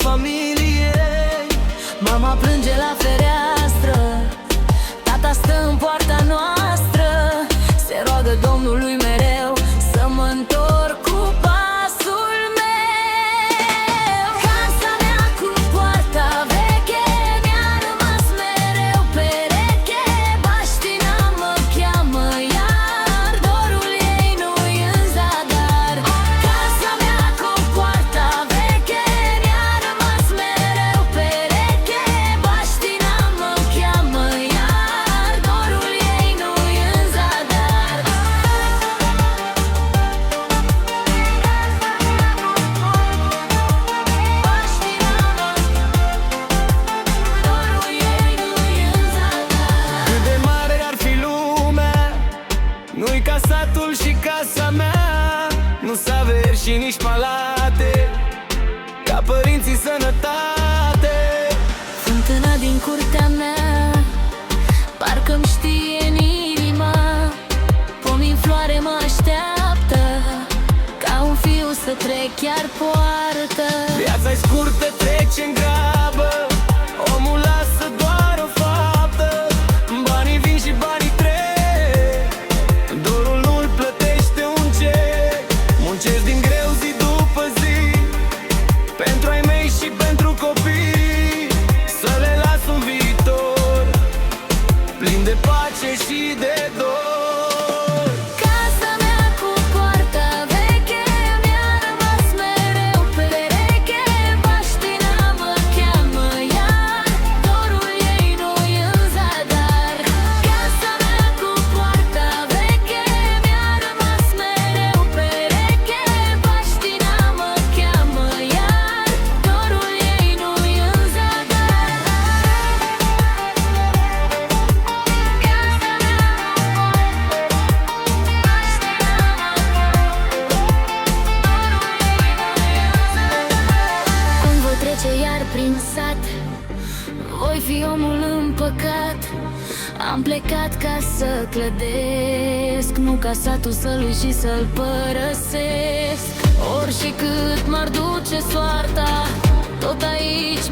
familie. Mama plânge la fereastră, tata stă în poarta noastră. Se roagă Domnului mereu să mă întorc cu pasul meu. Casa mea cu poarta veche mi-a rămas mereu pereche. Baștina mă cheamă iar, dorul ei nu-i în zadar. Casa mea cu poarta veche mi-a rămas mereu pereche. Baștina mă cheamă iar, dorul ei nu-i în zadar. Cât de mare ar fi lumea, nu-i ca satul și casa mea. Nu s averi și nici palate, ca părinții sănătate. Fântâna din curtea mea parcă-mi știe în inima. Pomii în floare mă așteaptă, ca un fiu să trec chiar poartă. Viața-i scurtă, trece în grabă, omul lasă doar o faptă. Banii vin și banii trec, dorul nu-l plătește un cec. Muncesc din greu zi după zi, pentru ai mei și pentru copii, să le las un viitor plin de pace și de dor. Casa mea cu poarta veche mi-a rămas mereu pereche. Baștina mă cheamă iar, dorul ei nu-i în zadar. Casa mea cu poarta veche mi-a rămas mereu pereche. Baștina mă cheamă iar, dorul ei nu-i în zadar. Când voi trece iar prin sat, voi fi omul împăcat. Am plecat ca să clădesc, nu ca satul să-l uit și să-l părăsesc. Ori și cât m-ar duce soarta, tot aici